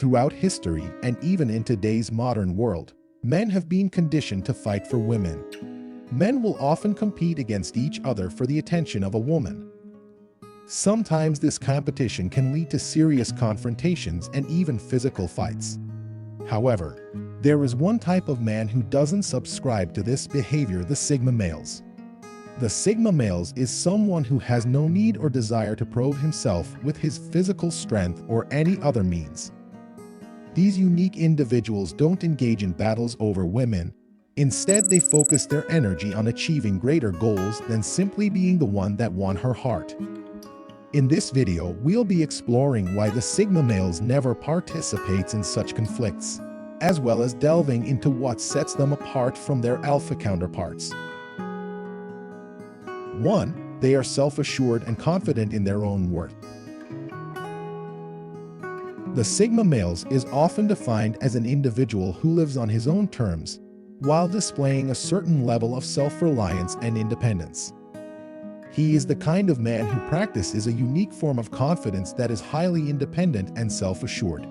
Throughout history and even in today's modern world, men have been conditioned to fight for women. Men will often compete against each other for the attention of a woman. Sometimes this competition can lead to serious confrontations and even physical fights. However, there is one type of man who doesn't subscribe to this behavior: the Sigma males. The Sigma males is someone who has no need or desire to prove himself with his physical strength or any other means. These unique individuals don't engage in battles over women. Instead, they focus their energy on achieving greater goals than simply being the one that won her heart. In this video, we'll be exploring why the Sigma males never participates in such conflicts, as well as delving into what sets them apart from their alpha counterparts. 1. They are self-assured and confident in their own worth. The Sigma males is often defined as an individual who lives on his own terms, while displaying a certain level of self-reliance and independence. He is the kind of man who practices a unique form of confidence that is highly independent and self-assured.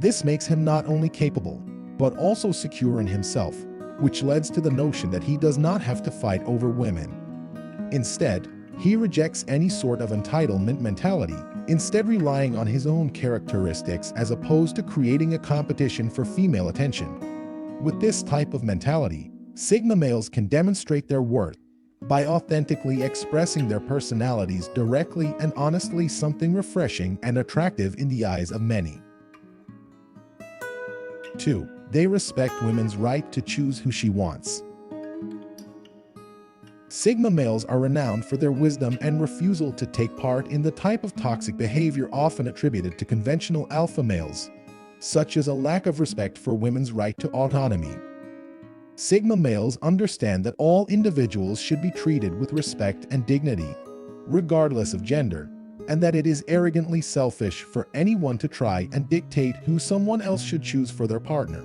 This makes him not only capable, but also secure in himself, which leads to the notion that he does not have to fight over women. Instead, he rejects any sort of entitlement mentality, instead relying on his own characteristics as opposed to creating a competition for female attention. With this type of mentality, Sigma males can demonstrate their worth by authentically expressing their personalities directly and honestly, something refreshing and attractive in the eyes of many. 2. They respect women's right to choose who she wants. Sigma males are renowned for their wisdom and refusal to take part in the type of toxic behavior often attributed to conventional alpha males, such as a lack of respect for women's right to autonomy. Sigma males understand that all individuals should be treated with respect and dignity, regardless of gender, and that it is arrogantly selfish for anyone to try and dictate who someone else should choose for their partner.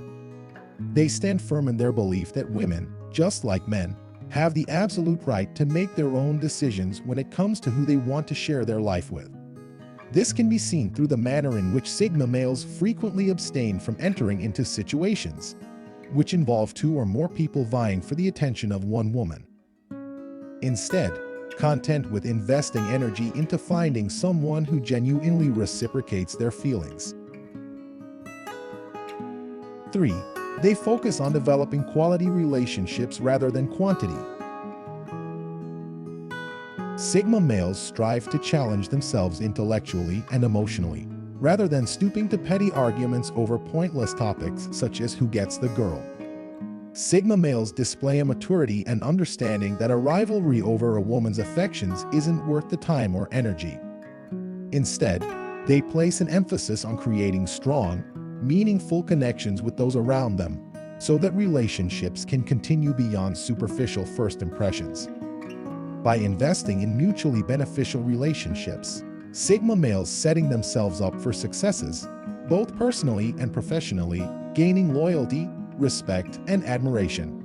They stand firm in their belief that women, just like men, have the absolute right to make their own decisions when it comes to who they want to share their life with. This can be seen through the manner in which Sigma males frequently abstain from entering into situations which involve two or more people vying for the attention of one woman. Instead, content with investing energy into finding someone who genuinely reciprocates their feelings. 3. They focus on developing quality relationships rather than quantity. Sigma males strive to challenge themselves intellectually and emotionally, rather than stooping to petty arguments over pointless topics such as who gets the girl. Sigma males display a maturity and understanding that a rivalry over a woman's affections isn't worth the time or energy. Instead, they place an emphasis on creating strong, meaningful connections with those around them, so that relationships can continue beyond superficial first impressions. By investing in mutually beneficial relationships, Sigma males setting themselves up for successes, both personally and professionally, gaining loyalty, respect, and admiration.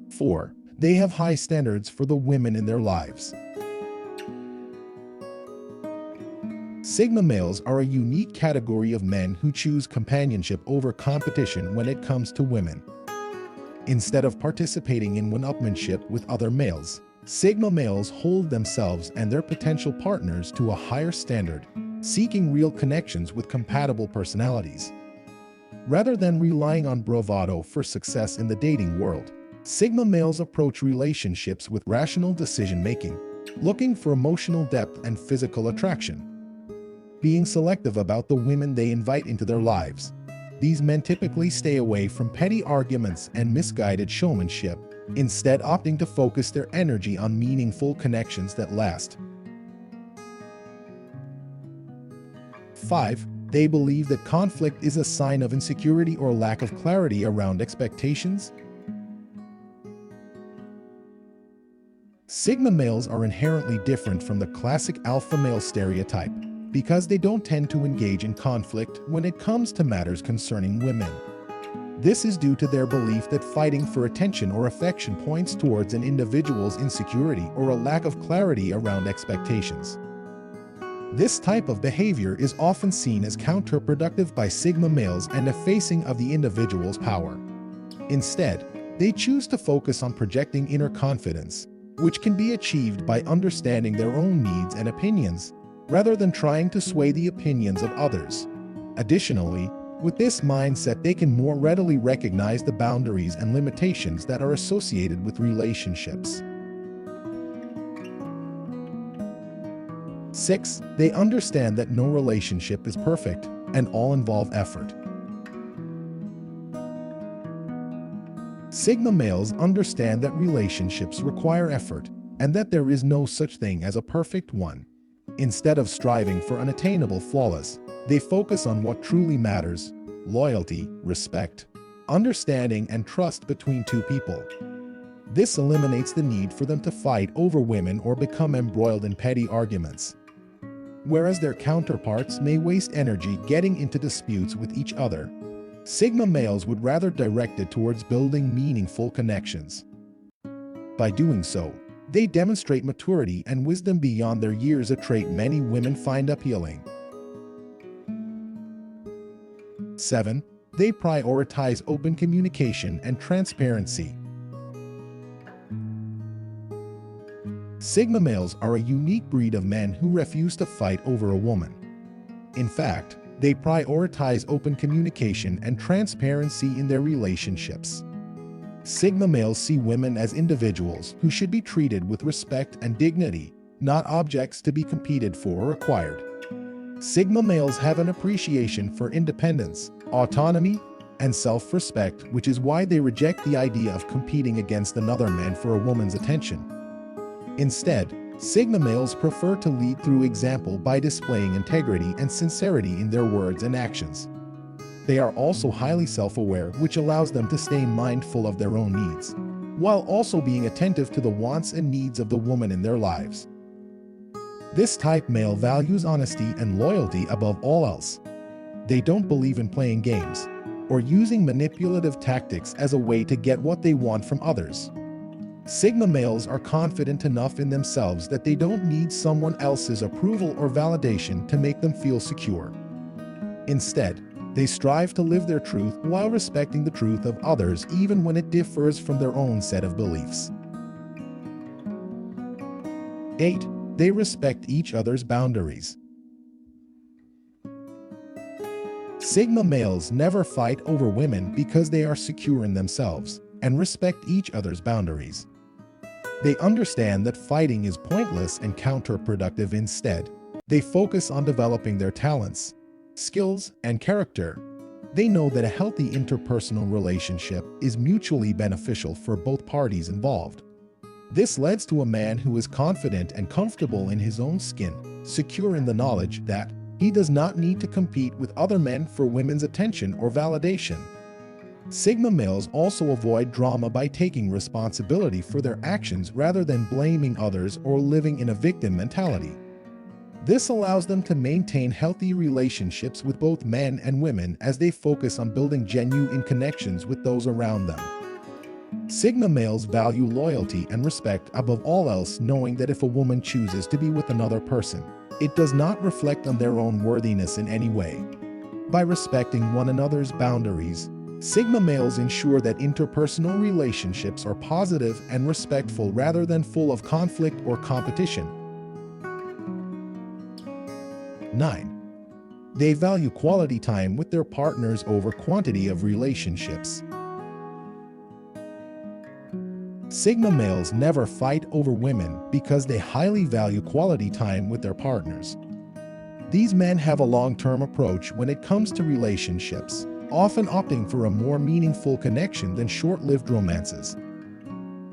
4. They have high standards for the women in their lives. Sigma males are a unique category of men who choose companionship over competition when it comes to women. Instead of participating in one-upmanship with other males, Sigma males hold themselves and their potential partners to a higher standard, seeking real connections with compatible personalities. Rather than relying on bravado for success in the dating world, Sigma males approach relationships with rational decision-making, looking for emotional depth and physical attraction. Being selective about the women they invite into their lives, these men typically stay away from petty arguments and misguided showmanship, instead opting to focus their energy on meaningful connections that last. 5. They believe that conflict is a sign of insecurity or lack of clarity around expectations. Sigma males are inherently different from the classic alpha male stereotype, because they don't tend to engage in conflict when it comes to matters concerning women. This is due to their belief that fighting for attention or affection points towards an individual's insecurity or a lack of clarity around expectations. This type of behavior is often seen as counterproductive by Sigma males and effacing of the individual's power. Instead, they choose to focus on projecting inner confidence, which can be achieved by understanding their own needs and opinions, rather than trying to sway the opinions of others. Additionally, with this mindset, they can more readily recognize the boundaries and limitations that are associated with relationships. 6. They understand that no relationship is perfect, and all involve effort. Sigma males understand that relationships require effort, and that there is no such thing as a perfect one. Instead of striving for unattainable flawless, they focus on what truly matters: loyalty, respect, understanding, and trust between two people. This eliminates the need for them to fight over women or become embroiled in petty arguments. Whereas their counterparts may waste energy getting into disputes with each other, Sigma males would rather direct it towards building meaningful connections. By doing so, they demonstrate maturity and wisdom beyond their years, a trait many women find appealing. 7. They prioritize open communication and transparency. Sigma males are a unique breed of men who refuse to fight over a woman. In fact, they prioritize open communication and transparency in their relationships. Sigma males see women as individuals who should be treated with respect and dignity, not objects to be competed for or acquired. Sigma males have an appreciation for independence, autonomy, and self-respect, which is why they reject the idea of competing against another man for a woman's attention. Instead, Sigma males prefer to lead through example by displaying integrity and sincerity in their words and actions. They are also highly self-aware, which allows them to stay mindful of their own needs, while also being attentive to the wants and needs of the woman in their lives. This type male values honesty and loyalty above all else. They don't believe in playing games or using manipulative tactics as a way to get what they want from others. Sigma males are confident enough in themselves that they don't need someone else's approval or validation to make them feel secure. Instead, they strive to live their truth while respecting the truth of others, even when it differs from their own set of beliefs. 8. They respect each other's boundaries. Sigma males never fight over women because they are secure in themselves and respect each other's boundaries. They understand that fighting is pointless and counterproductive. Instead, they focus on developing their talents, skills, and character. They know that a healthy interpersonal relationship is mutually beneficial for both parties involved. This leads to a man who is confident and comfortable in his own skin, secure in the knowledge that he does not need to compete with other men for women's attention or validation. Sigma males also avoid drama by taking responsibility for their actions rather than blaming others or living in a victim mentality. This allows them to maintain healthy relationships with both men and women as they focus on building genuine connections with those around them. Sigma males value loyalty and respect above all else, knowing that if a woman chooses to be with another person, it does not reflect on their own worthiness in any way. By respecting one another's boundaries, Sigma males ensure that interpersonal relationships are positive and respectful rather than full of conflict or competition. 9. They value quality time with their partners over quantity of relationships. Sigma males never fight over women because they highly value quality time with their partners. These men have a long-term approach when it comes to relationships, often opting for a more meaningful connection than short-lived romances.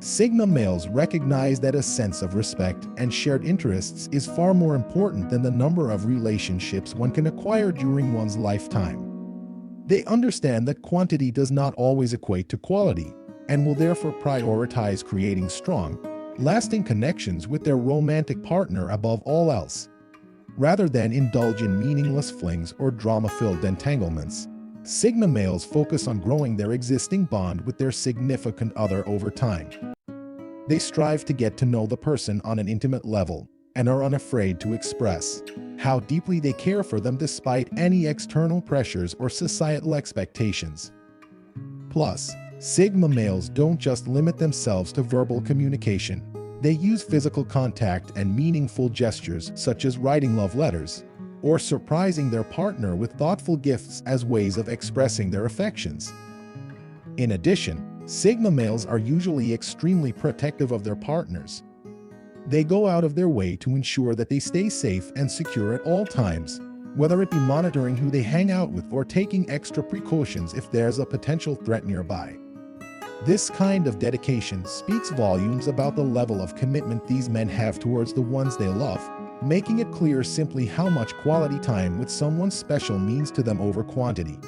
Sigma males recognize that a sense of respect and shared interests is far more important than the number of relationships one can acquire during one's lifetime. They understand that quantity does not always equate to quality, and will therefore prioritize creating strong, lasting connections with their romantic partner above all else. Rather than indulge in meaningless flings or drama-filled entanglements, Sigma males focus on growing their existing bond with their significant other over time. They strive to get to know the person on an intimate level and are unafraid to express how deeply they care for them despite any external pressures or societal expectations. Plus, Sigma males don't just limit themselves to verbal communication. They use physical contact and meaningful gestures such as writing love letters or surprising their partner with thoughtful gifts as ways of expressing their affections. In addition, Sigma males are usually extremely protective of their partners. They go out of their way to ensure that they stay safe and secure at all times, whether it be monitoring who they hang out with or taking extra precautions if there's a potential threat nearby. This kind of dedication speaks volumes about the level of commitment these men have towards the ones they love, making it clear simply how much quality time with someone special means to them over quantity.